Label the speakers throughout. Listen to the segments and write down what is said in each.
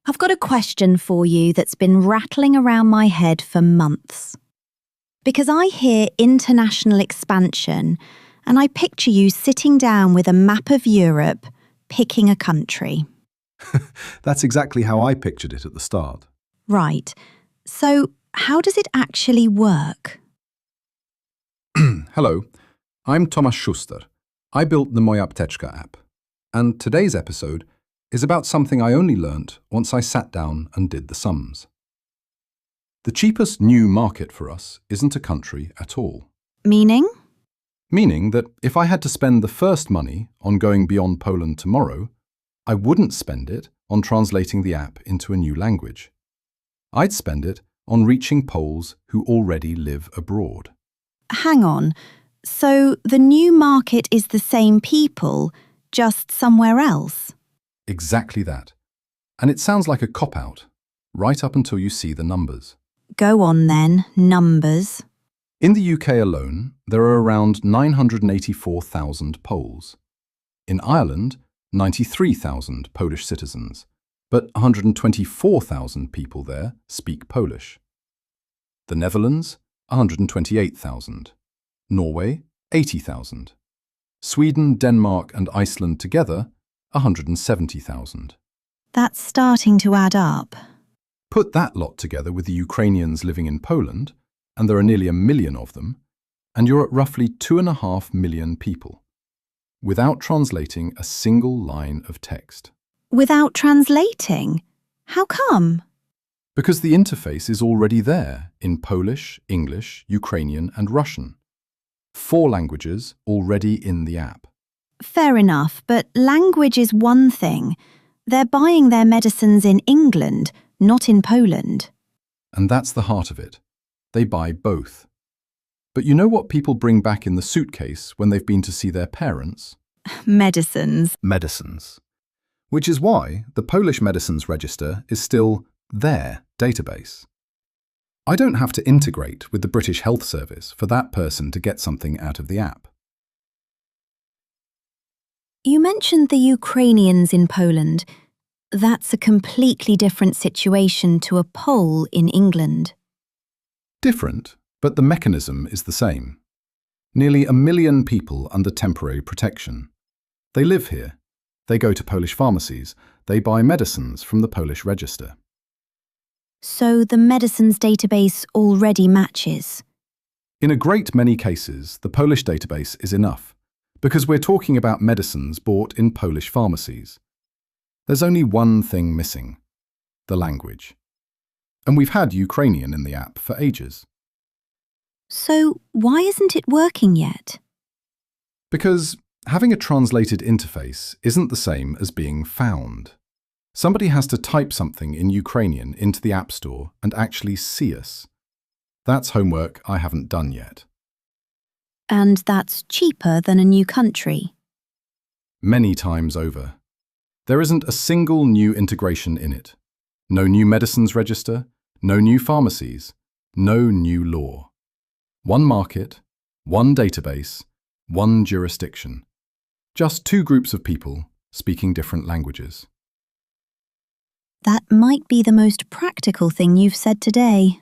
Speaker 1: I've got a question for you that's been rattling around my head for months. Because I hear international expansion and I picture you sitting down with a map of Europe, picking a country.
Speaker 2: That's exactly how I pictured it at the start.
Speaker 1: Right. So, how does it actually work?
Speaker 2: Hello, I'm Tomasz Schuster. I built the mojApteczka app. And today's episode is about something I only learnt once I sat down and did the sums. The cheapest new market for us isn't a country at all.
Speaker 1: Meaning?
Speaker 2: Meaning that if I had to spend the first money on going beyond Poland tomorrow, I wouldn't spend it on translating the app into a new language. I'd spend it on reaching Poles who already live abroad.
Speaker 1: Hang on. So the new market is the same people, just somewhere else?
Speaker 2: Exactly that. And it sounds like a cop-out, right up until you see the numbers.
Speaker 1: Go on then, numbers.
Speaker 2: In the UK alone, there are around 984,000 Poles. In Ireland, 93,000 Polish citizens, but 124,000 people there speak Polish. The Netherlands, 128,000. Norway, 80,000. Sweden, Denmark and Iceland together, 170,000.
Speaker 1: That's starting to add up.
Speaker 2: Put that lot together with the Ukrainians living in Poland, and there are nearly 1 million of them, and you're at roughly 2.5 million people, without translating a single line of text.
Speaker 1: Without translating? How come?
Speaker 2: Because the interface is already there in Polish, English, Ukrainian and Russian. 4 languages already in the app.
Speaker 1: Fair enough, but language is one thing. They're buying their medicines in England, not in Poland.
Speaker 2: And that's the heart of it. They buy both. But you know what people bring back in the suitcase when they've been to see their parents?
Speaker 1: Medicines.
Speaker 2: Medicines. Which is why the Polish Medicines Register is still their database. I don't have to integrate with the British Health Service for that person to get something out of the app.
Speaker 1: You mentioned the Ukrainians in Poland. That's a completely different situation to a Pole in England.
Speaker 2: Different, but the mechanism is the same. Nearly 1 million people under temporary protection. They live here. They go to Polish pharmacies. They buy medicines from the Polish register.
Speaker 1: So the medicines database already matches?
Speaker 2: In a great many cases, the Polish database is enough, because we're talking about medicines bought in Polish pharmacies. There's only one thing missing: the language. And we've had Ukrainian in the app for ages.
Speaker 1: So why isn't it working yet?
Speaker 2: Because having a translated interface isn't the same as being found. Somebody has to type something in Ukrainian into the App Store and actually see us. That's homework I haven't done yet.
Speaker 1: And that's cheaper than a new country?
Speaker 2: Many times over. There isn't a single new integration in it. No new medicines register, no new pharmacies, no new law. One market, one database, one jurisdiction. Just 2 groups of people speaking different languages.
Speaker 1: That might be the most practical thing you've said today.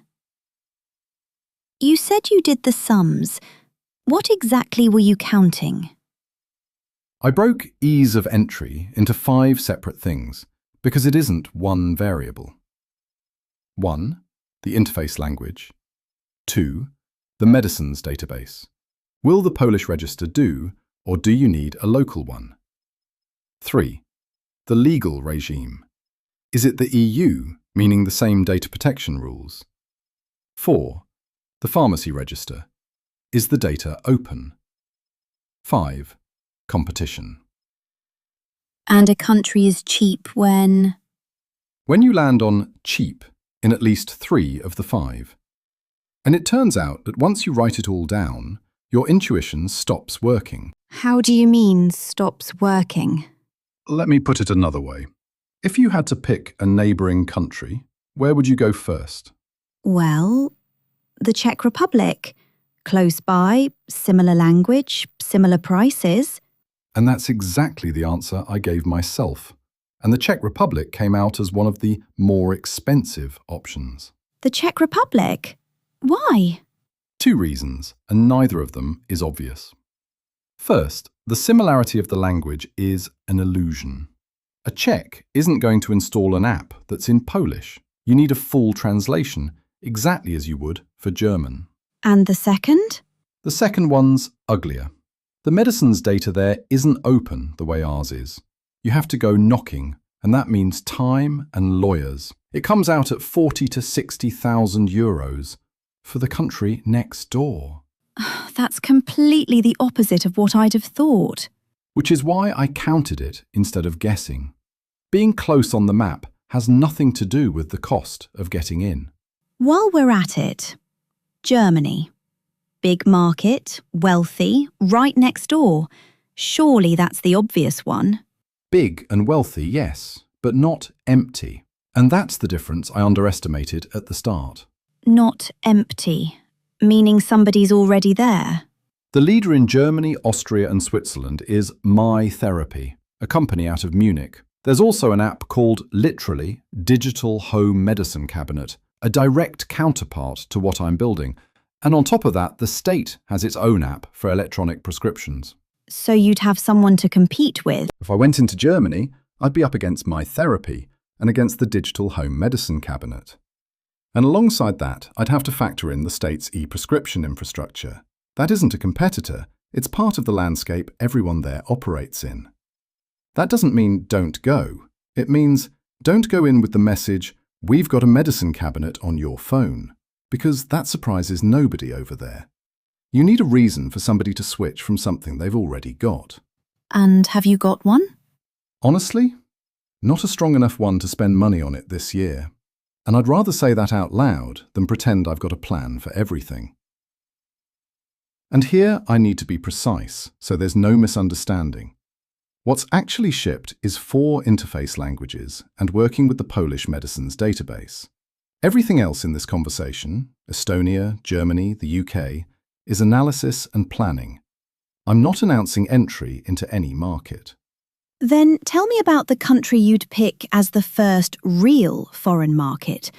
Speaker 1: You said you did the sums. What exactly were you counting?
Speaker 2: I broke ease of entry into 5 separate things because it isn't one variable. 1. The interface language. 2. The medicines database. Will the Polish register do, or do you need a local one? 3. The legal regime. Is it the EU, meaning the same data protection rules? 4. The pharmacy register. Is the data open? 5. Competition.
Speaker 1: And a country is cheap when?
Speaker 2: When you land on cheap in at least 3 of the 5. And it turns out that once you write it all down, your intuition stops working.
Speaker 1: How do you mean, stops working?
Speaker 2: Let me put it another way. If you had to pick a neighbouring country, where would you go first?
Speaker 1: Well, the Czech Republic. Close by, similar language, similar prices.
Speaker 2: And that's exactly the answer I gave myself. and the Czech Republic came out as one of the more expensive options.
Speaker 1: The Czech Republic? Why?
Speaker 2: 2 reasons, and neither of them is obvious. First, the similarity of the language is an illusion. A Czech isn't going to install an app that's in Polish. You need a full translation, exactly as you would for German.
Speaker 1: And the second?
Speaker 2: The second one's uglier. The medicines data there isn't open the way ours is. You have to go knocking, and that means time and lawyers. It comes out at 40 to 60,000 euros for the country next door.
Speaker 1: That's completely the opposite of what I'd have thought.
Speaker 2: Which is why I counted it instead of guessing. Being close on the map has nothing to do with the cost of getting in.
Speaker 1: While we're at it, Germany. Big market, wealthy, right next door. Surely that's the obvious one.
Speaker 2: Big and wealthy, yes, but not empty. And that's the difference I underestimated at the start.
Speaker 1: Not empty, meaning somebody's already there.
Speaker 2: The leader in Germany, Austria and Switzerland is My Therapy, a company out of Munich. There's also an app called literally Digital Home Medicine Cabinet, a direct counterpart to what I'm building. And on top of that, the state has its own app for electronic prescriptions.
Speaker 1: So you'd have someone to compete with.
Speaker 2: If I went into Germany, I'd be up against My Therapy and against the Digital Home Medicine Cabinet. And alongside that, I'd have to factor in the state's e-prescription infrastructure. That isn't a competitor, it's part of the landscape everyone there operates in. That doesn't mean don't go. It means don't go in with the message, we've got a medicine cabinet on your phone, because that surprises nobody over there. You need a reason for somebody to switch from something they've already got.
Speaker 1: And have you got one?
Speaker 2: Honestly, not a strong enough one to spend money on it this year. And I'd rather say that out loud than pretend I've got a plan for everything. And here I need to be precise, so there's no misunderstanding. What's actually shipped is 4 interface languages and working with the Polish medicines database. Everything else in this conversation, Estonia, Germany, the UK, is analysis and planning. I'm not announcing entry into any market.
Speaker 1: Then tell me about the country you'd pick as the first real foreign market.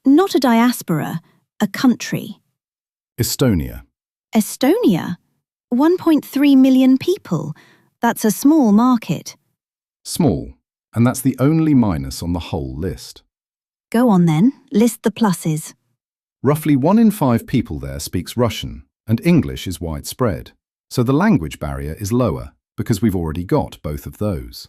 Speaker 1: Not a diaspora, a country.
Speaker 2: Estonia.
Speaker 1: Estonia? 1.3 million people. That's a small market.
Speaker 2: Small, and that's the only minus on the whole list.
Speaker 1: Go on then, list the pluses.
Speaker 2: Roughly 1 in 5 people there speaks Russian, and English is widespread, so the language barrier is lower because we've already got both of those.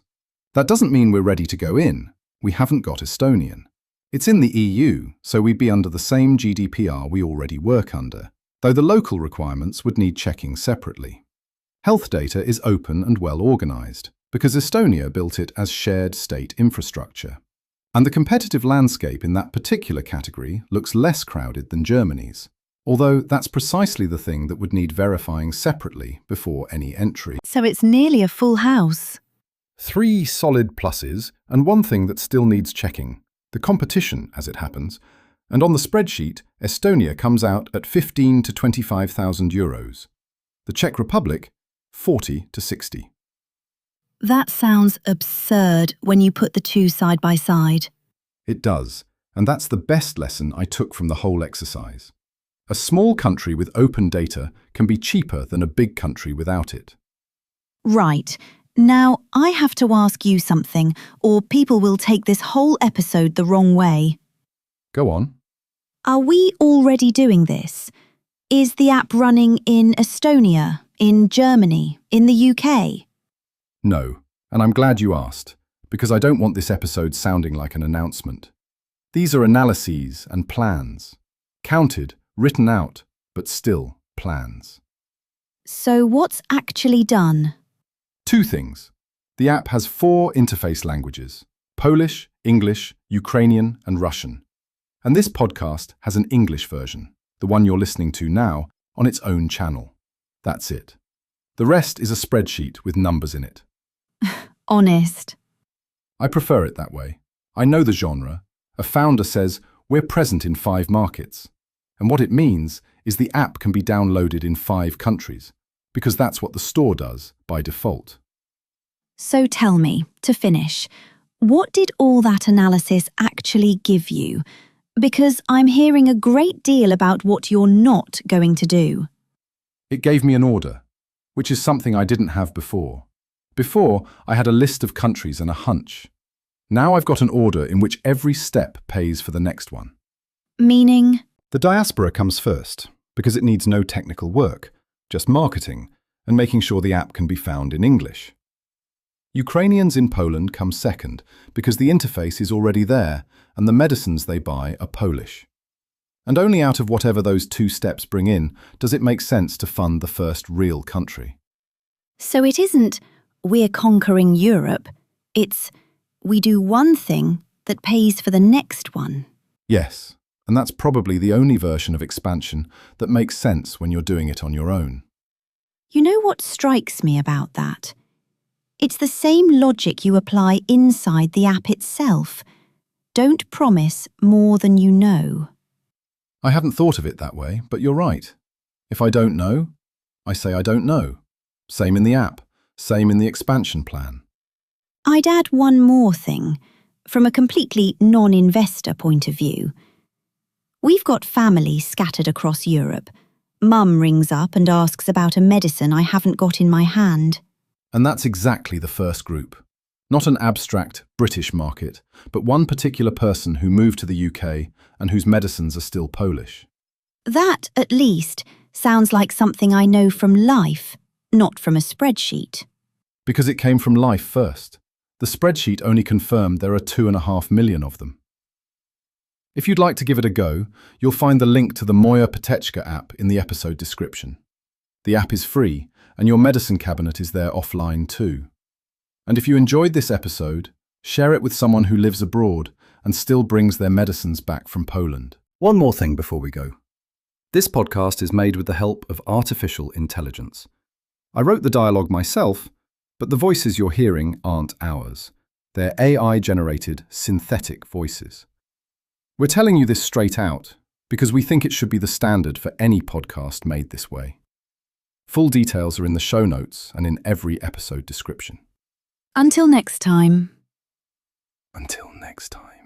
Speaker 2: That doesn't mean we're ready to go in. We haven't got Estonian. It's in the EU, so we'd be under the same GDPR we already work under, though the local requirements would need checking separately. Health data is open and well organised, because Estonia built it as shared state infrastructure. And the competitive landscape in that particular category looks less crowded than Germany's, although that's precisely the thing that would need verifying separately before any entry.
Speaker 1: So it's nearly a full house.
Speaker 2: 3 solid pluses and 1 thing that still needs checking, the competition as it happens, and on the spreadsheet, Estonia comes out at 15 to 25,000 euros. The Czech Republic, 40 to 60.
Speaker 1: That sounds absurd when you put the two side by side.
Speaker 2: It does, and that's the best lesson I took from the whole exercise. A small country with open data can be cheaper than a big country without it.
Speaker 1: Right. Now, I have to ask you something, or people will take this whole episode the wrong way.
Speaker 2: Go on.
Speaker 1: Are we already doing this? Is the app running in Estonia, in Germany, in the UK?
Speaker 2: No, and I'm glad you asked, because I don't want this episode sounding like an announcement. These are analyses and plans. Counted, written out, but still plans.
Speaker 1: So what's actually done?
Speaker 2: 2 things. The app has 4 interface languages: Polish, English, Ukrainian and Russian. And this podcast has an English version, the one you're listening to now, on its own channel. That's it. The rest is a spreadsheet with numbers in it.
Speaker 1: Honest.
Speaker 2: I prefer it that way. I know the genre. A founder says, we're present in 5 markets. And what it means is the app can be downloaded in 5 countries, because that's what the store does by default.
Speaker 1: So tell me, to finish, What did all that analysis actually give you? Because I'm hearing a great deal about what you're not going to do.
Speaker 2: It gave me an order, which is something I didn't have before. Before, I had a list of countries and a hunch. Now I've got an order in which every step pays for the next one.
Speaker 1: Meaning?
Speaker 3: The diaspora comes first, because it needs no technical work, just marketing and making sure the app can be found in English.
Speaker 2: Ukrainians in Poland come second, because the interface is already there and the medicines they buy are Polish. And only out of whatever those 2 steps bring in does it make sense to fund the first real country.
Speaker 1: So it isn't, we're conquering Europe. It's, we do one thing that pays for the next one.
Speaker 2: Yes, and that's probably the only version of expansion that makes sense when you're doing it on your own.
Speaker 1: You know what strikes me about that? It's the same logic you apply inside the app itself. Don't promise more than you know.
Speaker 2: I hadn't thought of it that way, but you're right. If I don't know, I say I don't know. Same in the app, same in the expansion plan.
Speaker 1: I'd add one more thing, from a completely non-investor point of view. We've got families scattered across Europe. Mum rings up and asks about a medicine I haven't got in my hand.
Speaker 2: And that's exactly the first group. Not an abstract British market, but one particular person who moved to the UK and whose medicines are still Polish.
Speaker 1: That, at least, sounds like something I know from life, not from a spreadsheet.
Speaker 2: Because it came from life first. The spreadsheet only confirmed there are 2.5 million of them. If you'd like to give it a go, you'll find the link to the mojApteczka app in the episode description. The app is free, and your medicine cabinet is there offline too. And if you enjoyed this episode, share it with someone who lives abroad and still brings their medicines back from Poland.
Speaker 3: One more thing before we go. This podcast is made with the help of artificial intelligence. I wrote the dialogue myself, but the voices you're hearing aren't ours. They're AI-generated synthetic voices. We're telling you this straight out because we think it should be the standard for any podcast made this way. Full details are in the show notes and in every episode description.
Speaker 1: Until next time.
Speaker 3: Until next time.